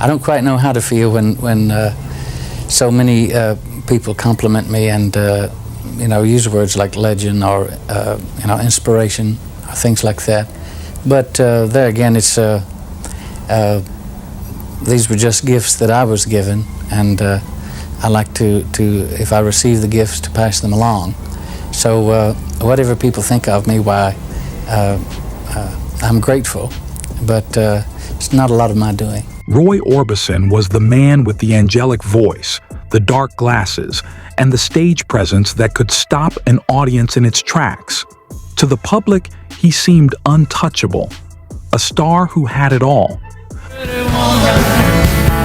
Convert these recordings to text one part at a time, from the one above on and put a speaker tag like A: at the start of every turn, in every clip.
A: I don't quite know how to feel when so many people compliment me and use words like legend or inspiration or things like that. But there again, it's these were just gifts that I was given, and I like to if I receive the gifts, to pass them along. So whatever people think of me, why, I'm grateful, but it's not a lot of my doing.
B: Roy Orbison was the man with the angelic voice, the dark glasses, and the stage presence that could stop an audience in its tracks. To the public, he seemed untouchable, a star who had it all.
C: Pretty woman,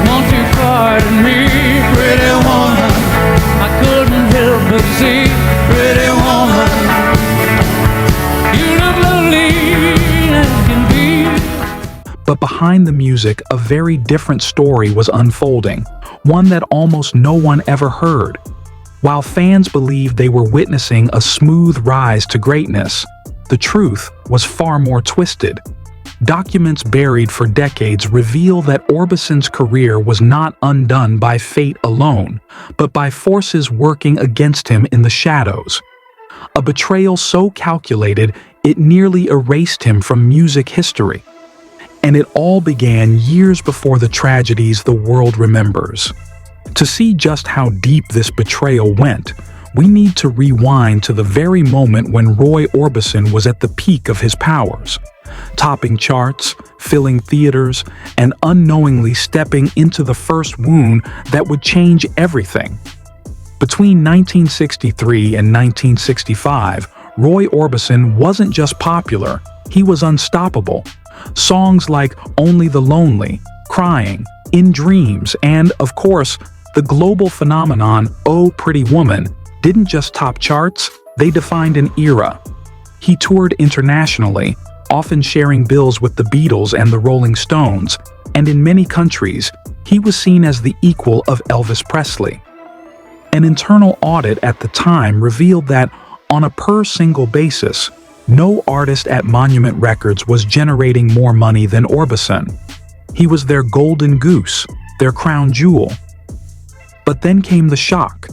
C: won't you pardon me, pretty woman, I couldn't help but see, pretty woman, you look lovely as can be.
B: But behind the music, a very different story was unfolding, one that almost no one ever heard. While fans believed they were witnessing a smooth rise to greatness, the truth was far more twisted. Documents buried for decades reveal that Orbison's career was not undone by fate alone, but by forces working against him in the shadows. A betrayal so calculated it nearly erased him from music history. And it all began years before the tragedies the world remembers. To see just how deep this betrayal went, we need to rewind to the very moment when Roy Orbison was at the peak of his powers, topping charts, filling theaters, and unknowingly stepping into the first wound that would change everything. Between 1963 and 1965, Roy Orbison wasn't just popular, he was unstoppable. Songs like Only the Lonely, Crying, In Dreams, and, of course, the global phenomenon Oh Pretty Woman didn't just top charts, they defined an era. He toured internationally, often sharing bills with the Beatles and the Rolling Stones, and in many countries, he was seen as the equal of Elvis Presley. An internal audit at the time revealed that, on a per-single basis, no artist at Monument Records was generating more money than Orbison. He was their golden goose, their crown jewel. But then came the shock.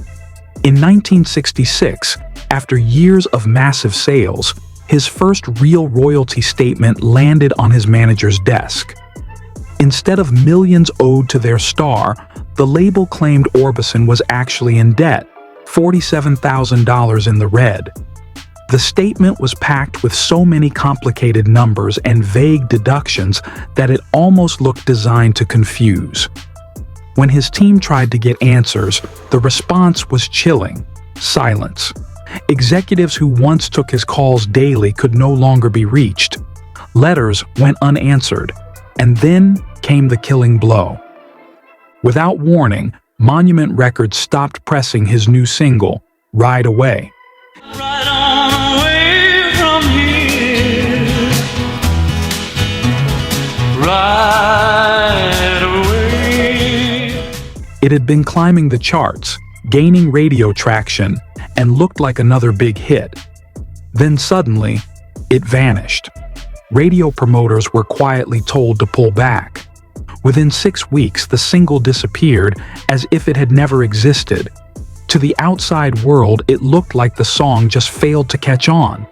B: In 1966, after years of massive sales, his first real royalty statement landed on his manager's desk. Instead of millions owed to their star, the label claimed Orbison was actually in debt, $47,000 in the red. The statement was packed with so many complicated numbers and vague deductions that it almost looked designed to confuse. When his team tried to get answers, the response was chilling: silence. Executives who once took his calls daily could no longer be reached. Letters went unanswered, and then came the killing blow. Without warning, Monument Records stopped pressing his new single, Ride Away.
C: Right on away from here, ride away.
B: It had been climbing the charts, gaining radio traction, and looked like another big hit. Then suddenly, it vanished. Radio promoters were quietly told to pull back. Within 6 weeks, the single disappeared as if it had never existed. To the outside world, it looked like the song just failed to catch on.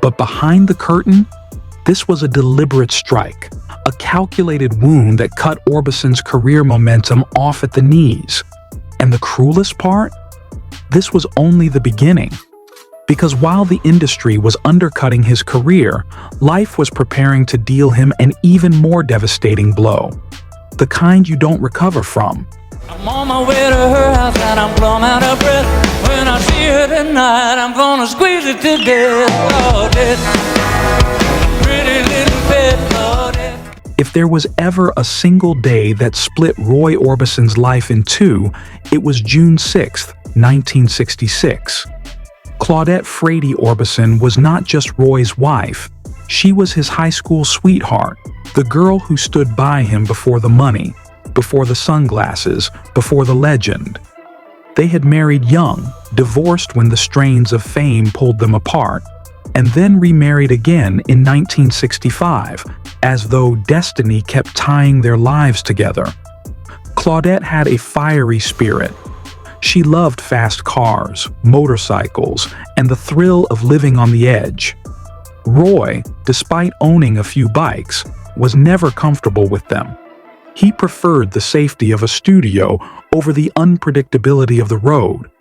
B: But behind the curtain, this was a deliberate strike, a calculated wound that cut Orbison's career momentum off at the knees. And the cruelest part? This was only the beginning. Because while the industry was undercutting his career, life was preparing to deal him an even more devastating blow. The kind you don't recover from.
C: I'm on my way to her house and I'm plumb out of breath. When I see her tonight, I'm gonna squeeze it to death. Oh, death. Pretty little pet, oh, death.
B: If there was ever a single day that split Roy Orbison's life in two, it was June 6, 1966. Claudette Frady Orbison was not just Roy's wife. She was his high school sweetheart, the girl who stood by him before the money, before the sunglasses, before the legend. They had married young, divorced when the strains of fame pulled them apart, and then remarried again in 1965, as though destiny kept tying their lives together. Claudette had a fiery spirit. She loved fast cars, motorcycles, and the thrill of living on the edge. Roy, despite owning a few bikes, was never comfortable with them. He preferred the safety of a studio over the unpredictability of the road.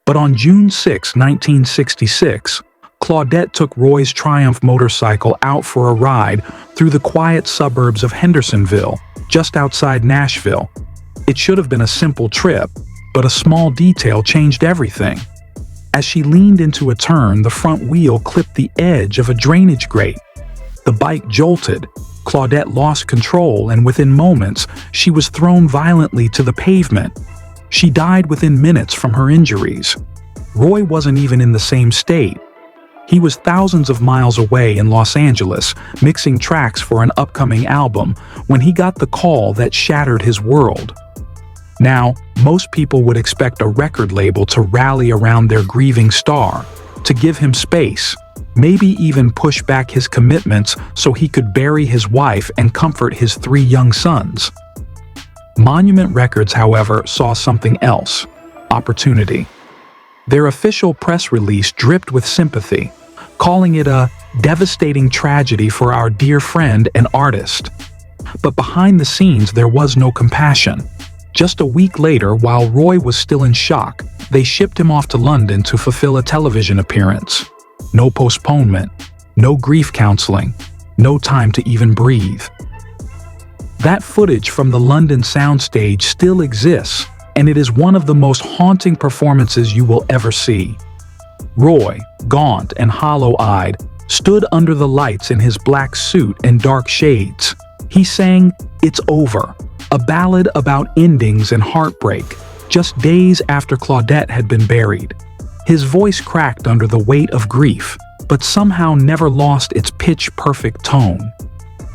B: But on June 6, 1966, Claudette took Roy's Triumph motorcycle out for a ride through the quiet suburbs of Hendersonville, just outside Nashville. It should have been a simple trip, but a small detail changed everything. As she leaned into a turn, the front wheel clipped the edge of a drainage grate. The bike jolted. Claudette lost control, and within moments, she was thrown violently to the pavement. She died within minutes from her injuries. Roy wasn't even in the same state. He was thousands of miles away in Los Angeles, mixing tracks for an upcoming album, when he got the call that shattered his world. Now, most people would expect a record label to rally around their grieving star, to give him space, maybe even push back his commitments so he could bury his wife and comfort his 3 young sons. Monument Records, however, saw something else: opportunity. Their official press release dripped with sympathy, calling it a devastating tragedy for our dear friend and artist. But behind the scenes, there was no compassion. Just a week later, while Roy was still in shock, they shipped him off to London to fulfill a television appearance. No postponement, no grief counseling, no time to even breathe. That footage from the London soundstage still exists, and it is one of the most haunting performances you will ever see. Roy, gaunt and hollow-eyed, stood under the lights in his black suit and dark shades. He sang "It's Over," a ballad about endings and heartbreak, just days after Claudette had been buried. His voice cracked under the weight of grief, but somehow never lost its pitch-perfect tone.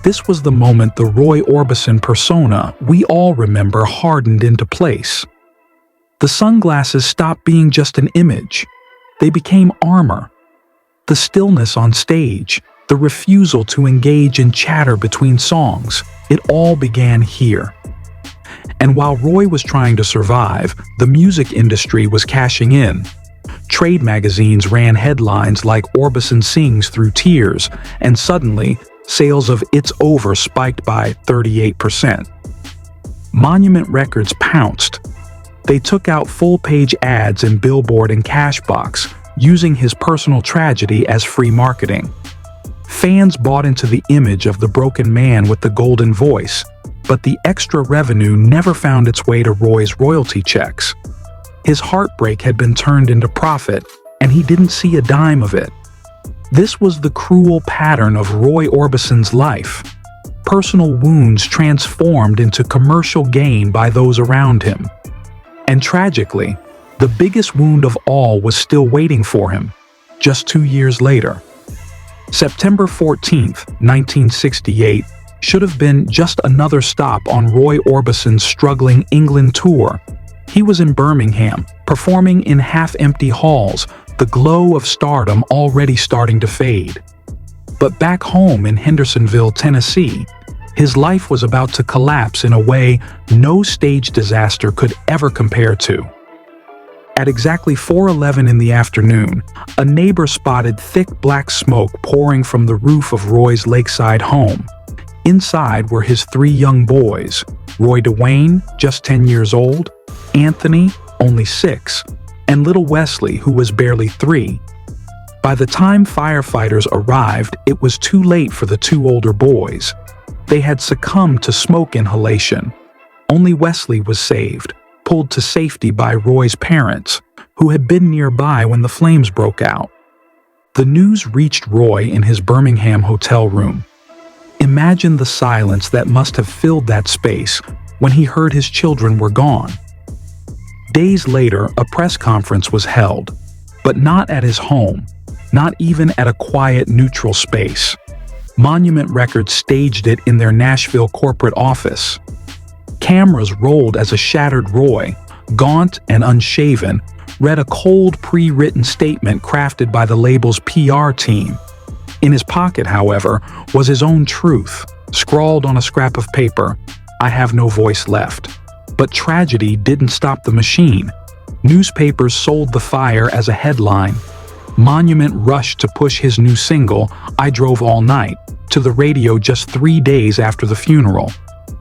B: This was the moment the Roy Orbison persona we all remember hardened into place. The sunglasses stopped being just an image. They became armor. The stillness on stage, the refusal to engage in chatter between songs, it all began here. And while Roy was trying to survive, the music industry was cashing in. Trade magazines ran headlines like "Orbison sings through tears," and suddenly, sales of "It's Over" spiked by 38%. Monument Records pounced. They took out full-page ads in Billboard and Cashbox, using his personal tragedy as free marketing. Fans bought into the image of the broken man with the golden voice, but the extra revenue never found its way to Roy's royalty checks. His heartbreak had been turned into profit, and he didn't see a dime of it. This was the cruel pattern of Roy Orbison's life. Personal wounds transformed into commercial gain by those around him. And tragically, the biggest wound of all was still waiting for him, just 2 years later. September 14, 1968, should have been just another stop on Roy Orbison's struggling England tour. He was in Birmingham, performing in half-empty halls, the glow of stardom already starting to fade. But back home in Hendersonville, Tennessee, his life was about to collapse in a way no stage disaster could ever compare to. At exactly 4:11 in the afternoon, a neighbor spotted thick black smoke pouring from the roof of Roy's lakeside home. Inside were his 3 young boys, Roy DeWayne, just 10 years old, Anthony, only 6, and little Wesley, who was barely 3. By the time firefighters arrived, it was too late for the 2 older boys. They had succumbed to smoke inhalation. Only Wesley was saved, pulled to safety by Roy's parents, who had been nearby when the flames broke out. The news reached Roy in his Birmingham hotel room. Imagine the silence that must have filled that space when he heard his children were gone. Days later, a press conference was held, but not at his home, not even at a quiet, neutral space. Monument Records staged it in their Nashville corporate office. Cameras rolled as a shattered Roy, gaunt and unshaven, read a cold, pre-written statement crafted by the label's PR team. In his pocket, however, was his own truth, scrawled on a scrap of paper: "I have no voice left." But tragedy didn't stop the machine. Newspapers sold the fire as a headline. Monument rushed to push his new single, I Drove All Night, to the radio just 3 days after the funeral.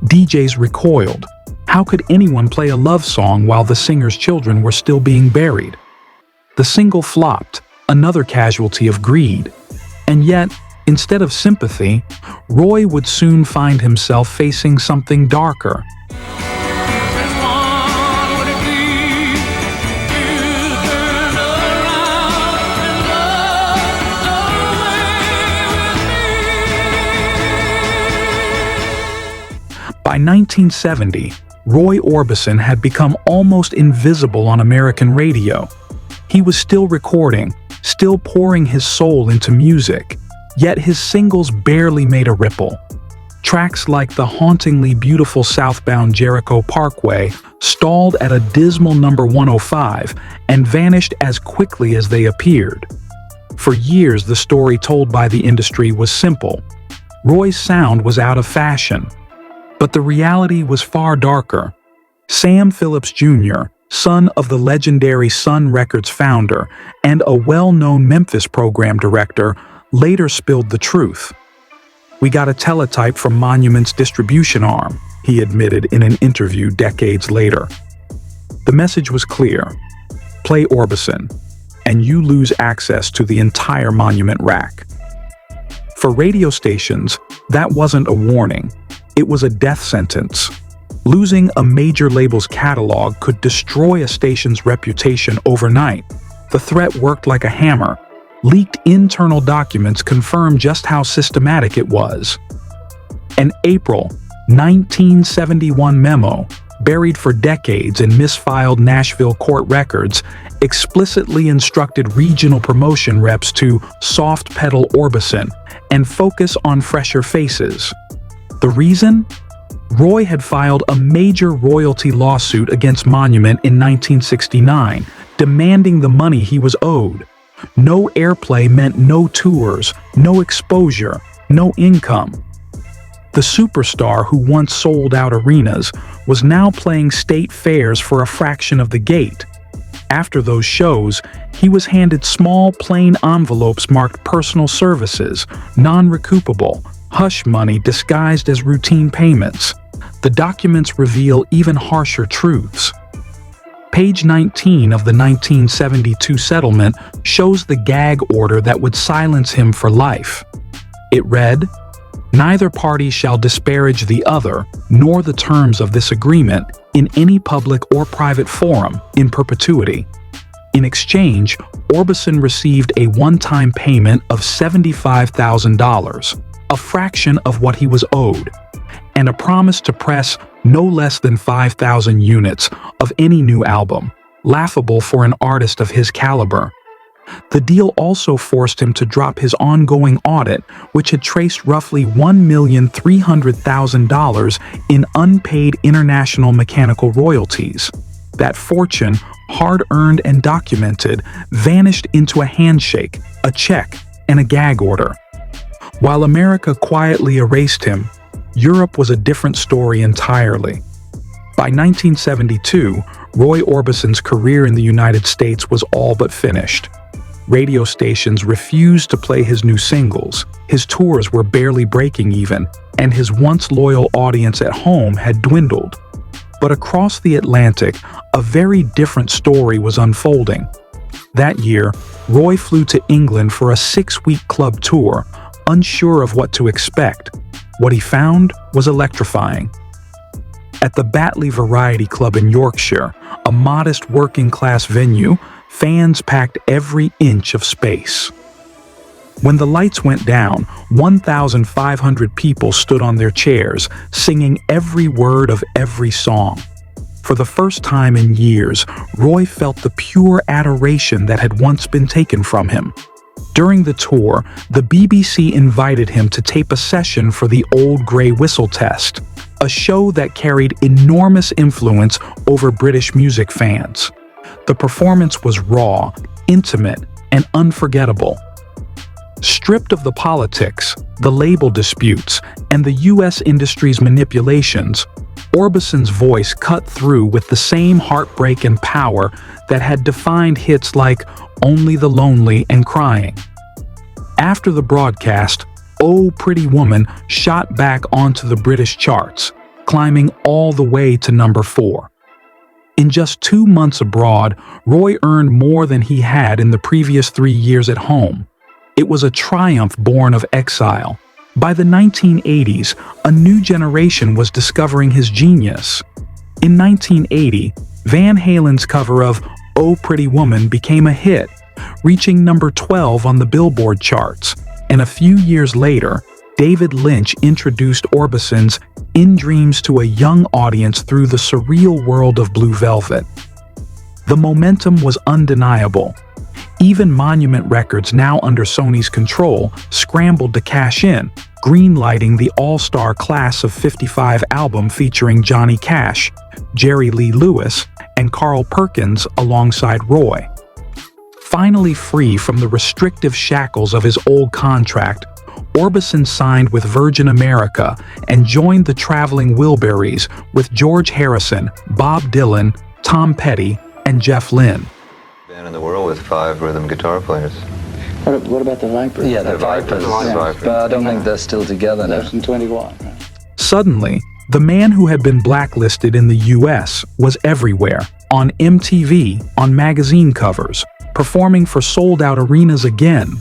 B: DJs recoiled. How could anyone play a love song while the singer's children were still being buried? The single flopped, another casualty of greed. And yet, instead of sympathy, Roy would soon find himself facing something darker. By 1970, Roy Orbison had become almost invisible on American radio. He was still recording, still pouring his soul into music, yet his singles barely made a ripple. Tracks like the hauntingly beautiful southbound Jericho Parkway stalled at a dismal number 105 and vanished as quickly as they appeared. For years, the story told by the industry was simple. Roy's sound was out of fashion. But the reality was far darker. Sam Phillips Jr., son of the legendary Sun Records founder and a well-known Memphis program director, later spilled the truth. "We got a teletype from Monument's distribution arm," he admitted in an interview decades later. The message was clear: play Orbison, and you lose access to the entire Monument rack. For radio stations, that wasn't a warning. It was a death sentence. Losing a major label's catalog could destroy a station's reputation overnight. The threat worked like a hammer. Leaked internal documents confirmed just how systematic it was. An April 1971 memo, buried for decades in misfiled Nashville court records, explicitly instructed regional promotion reps to soft pedal Orbison and focus on fresher faces. The reason? Roy had filed a major royalty lawsuit against Monument in 1969, demanding the money he was owed. No airplay meant no tours, no exposure, no income. The superstar who once sold out arenas was now playing state fairs for a fraction of the gate. After those shows, he was handed small plain envelopes marked personal services, non-recoupable, hush money disguised as routine payments. The documents reveal even harsher truths. Page 19 of the 1972 settlement shows the gag order that would silence him for life. It read, "Neither party shall disparage the other, nor the terms of this agreement, in any public or private forum, in perpetuity." In exchange, Orbison received a one-time payment of $75,000. A fraction of what he was owed, and a promise to press no less than 5,000 units of any new album, laughable for an artist of his caliber. The deal also forced him to drop his ongoing audit, which had traced roughly $1,300,000 in unpaid international mechanical royalties. That fortune, hard-earned and documented, vanished into a handshake, a check, and a gag order. While America quietly erased him, Europe was a different story entirely. By 1972, Roy Orbison's career in the United States was all but finished. Radio stations refused to play his new singles, his tours were barely breaking even, and his once loyal audience at home had dwindled. But across the Atlantic, a very different story was unfolding. That year, Roy flew to England for a 6-week club tour, unsure of what to expect. What he found was electrifying. At the Batley Variety Club in Yorkshire, a modest working-class venue, fans packed every inch of space. When the lights went down, 1,500 people stood on their chairs, singing every word of every song. For the first time in years, Roy felt the pure adoration that had once been taken from him. During the tour, the BBC invited him to tape a session for the Old Grey Whistle Test, a show that carried enormous influence over British music fans. The performance was raw, intimate, and unforgettable. Stripped of the politics, the label disputes, and the U.S. industry's manipulations, Orbison's voice cut through with the same heartbreak and power that had defined hits like Only the Lonely and Crying. After the broadcast, Oh Pretty Woman shot back onto the British charts, climbing all the way to number 4. In just 2 months abroad, Roy earned more than he had in the previous 3 years at home. It was a triumph born of exile. By the 1980s, a new generation was discovering his genius. In 1980, Van Halen's cover of Oh Pretty Woman became a hit, reaching number 12 on the Billboard charts, and a few years later, David Lynch introduced Orbison's In Dreams to a young audience through the surreal world of Blue Velvet. The momentum was undeniable. Even Monument Records, now under Sony's control, scrambled to cash in, greenlighting the all-star Class of '55 album featuring Johnny Cash, Jerry Lee Lewis, and Carl Perkins alongside Roy. Finally free from the restrictive shackles of his old contract, Orbison signed with Virgin America and joined the Traveling Wilburys with George Harrison, Bob Dylan, Tom Petty, and Jeff Lynne.
D: Band in the world with 5 rhythm guitar players.
E: What about the Vipers?
F: Yeah, the Vipers.
D: Vipers.
F: But I don't think they're still together now.
E: Less than 21. Right?
B: Suddenly, the man who had been blacklisted in the US was everywhere, on MTV, on magazine covers, performing for sold-out arenas again.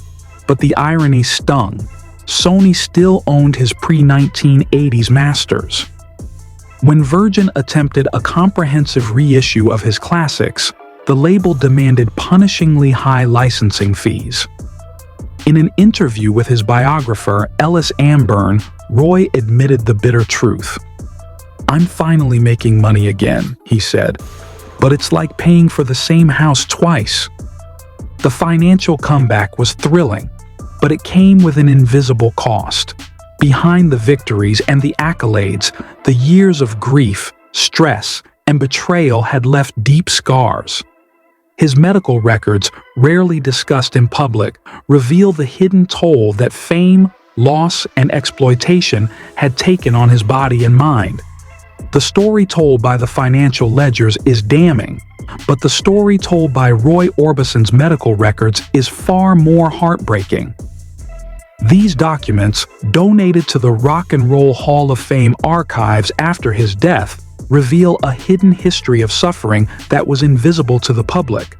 B: But the irony stung. Sony still owned his pre-1980s masters. When Virgin attempted a comprehensive reissue of his classics, the label demanded punishingly high licensing fees. In an interview with his biographer, Ellis Amburn, Roy admitted the bitter truth. "I'm finally making money again," he said, "but it's like paying for the same house twice." The financial comeback was thrilling, but it came with an invisible cost. Behind the victories and the accolades, the years of grief, stress, and betrayal had left deep scars. His medical records, rarely discussed in public, reveal the hidden toll that fame, loss, and exploitation had taken on his body and mind. The story told by the financial ledgers is damning, but the story told by Roy Orbison's medical records is far more heartbreaking. These documents, donated to the Rock and Roll Hall of Fame archives after his death, reveal a hidden history of suffering that was invisible to the public.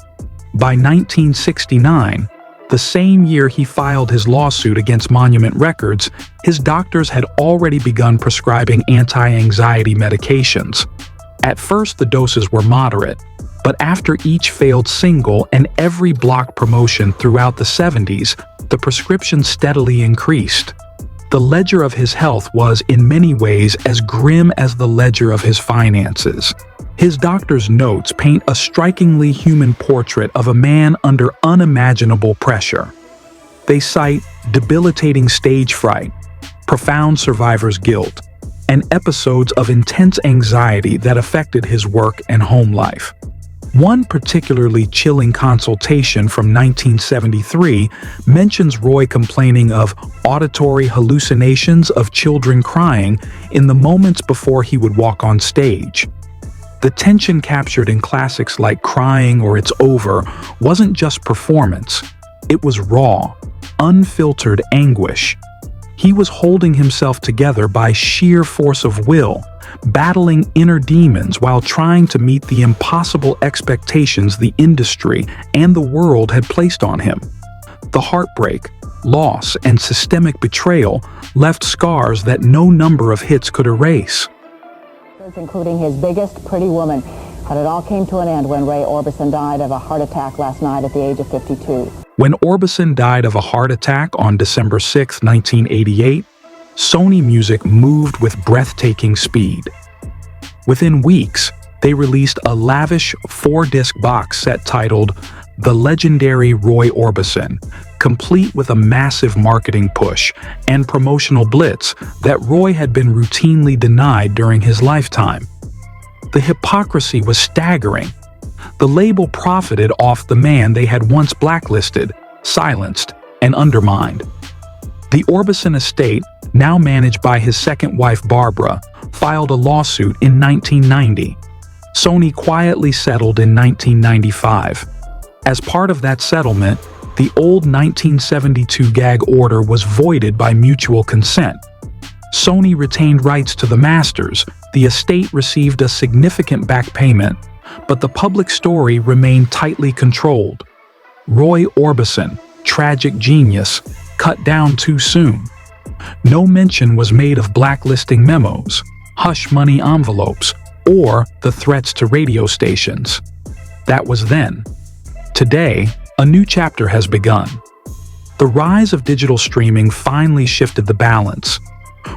B: By 1969, the same year he filed his lawsuit against Monument Records, his doctors had already begun prescribing anti-anxiety medications. At first, the doses were moderate, but after each failed single and every block promotion throughout the 70s, the prescription steadily increased. The ledger of his health was, in many ways, as grim as the ledger of his finances. His doctor's notes paint a strikingly human portrait of a man under unimaginable pressure. They cite debilitating stage fright, profound survivor's guilt, and episodes of intense anxiety that affected his work and home life. One particularly chilling consultation from 1973 mentions Roy complaining of auditory hallucinations of children crying in the moments before he would walk on stage. The tension captured in classics like Crying or It's Over wasn't just performance, it was raw, unfiltered anguish. He was holding himself together by sheer force of will, battling inner demons while trying to meet the impossible expectations the industry and the world had placed on him. The heartbreak, loss, and systemic betrayal left scars that no number of hits could erase.
G: Including his biggest, Pretty Woman. But it all came to an end when Ray Orbison died of a heart attack last night at the age of 52.
B: When Orbison died of a heart attack on December 6, 1988, Sony Music moved with breathtaking speed. Within weeks, they released a lavish 4-disc box set titled The Legendary Roy Orbison, complete with a massive marketing push and promotional blitz that Roy had been routinely denied during his lifetime. The hypocrisy was staggering. The label profited off the man they had once blacklisted, silenced, and undermined. The Orbison estate, now managed by his second wife Barbara, filed a lawsuit in 1990. Sony quietly settled in 1995. As part of that settlement, the old 1972 gag order was voided by mutual consent. Sony retained rights to the masters, the estate received a significant back payment, but the public story remained tightly controlled. Roy Orbison, tragic genius, cut down too soon. No mention was made of blacklisting memos, hush money envelopes, or the threats to radio stations. That was then. Today, a new chapter has begun. The rise of digital streaming finally shifted the balance.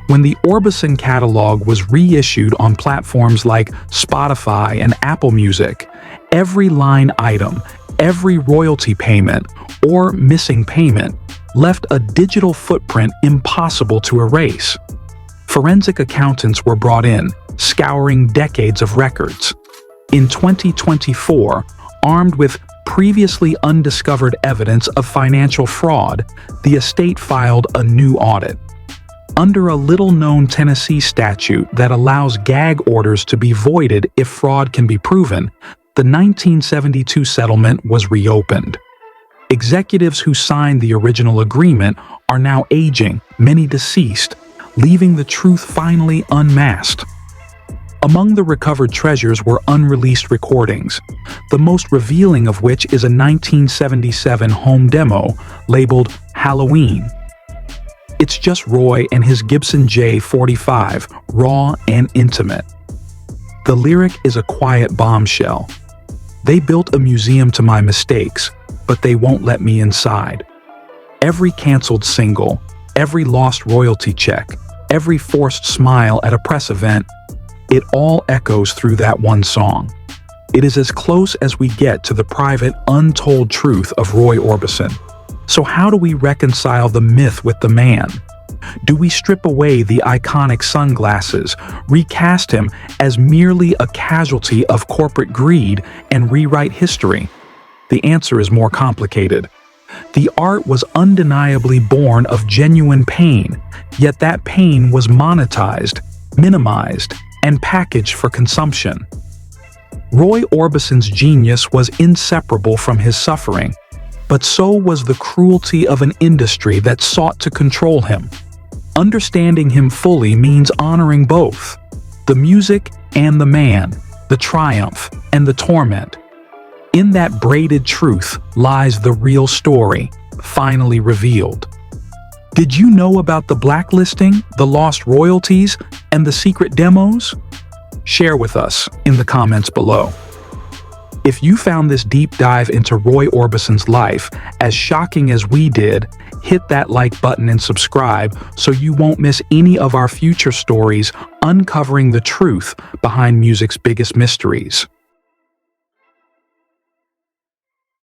B: When the Orbison catalog was reissued on platforms like Spotify and Apple Music, every line item, every royalty payment, or missing payment left a digital footprint impossible to erase. Forensic accountants were brought in, scouring decades of records. In 2024, armed with previously undiscovered evidence of financial fraud, the estate filed a new audit. Under a little-known Tennessee statute that allows gag orders to be voided if fraud can be proven, the 1972 settlement was reopened. Executives who signed the original agreement are now aging, many deceased, leaving the truth finally unmasked. Among the recovered treasures were unreleased recordings, the most revealing of which is a 1977 home demo labeled Halloween. It's just Roy and his Gibson J45, raw and intimate. The lyric is a quiet bombshell. They built a museum to my mistakes, but they won't let me inside. Every canceled single, every lost royalty check, every forced smile at a press event, it all echoes through that one song. It is as close as we get to the private, untold truth of Roy Orbison. So how do we reconcile the myth with the man? Do we strip away the iconic sunglasses, recast him as merely a casualty of corporate greed, and rewrite history? The answer is more complicated. The art was undeniably born of genuine pain, yet that pain was monetized, minimized, and packaged for consumption. Roy Orbison's genius was inseparable from his suffering, but so was the cruelty of an industry that sought to control him. Understanding him fully means honoring both, the music and the man, the triumph and the torment. In that braided truth lies the real story, finally revealed. Did you know about the blacklisting, the lost royalties, and the secret demos? Share with us in the comments below. If you found this deep dive into Roy Orbison's life as shocking as we did, hit that like button and subscribe so you won't miss any of our future stories uncovering the truth behind music's biggest mysteries.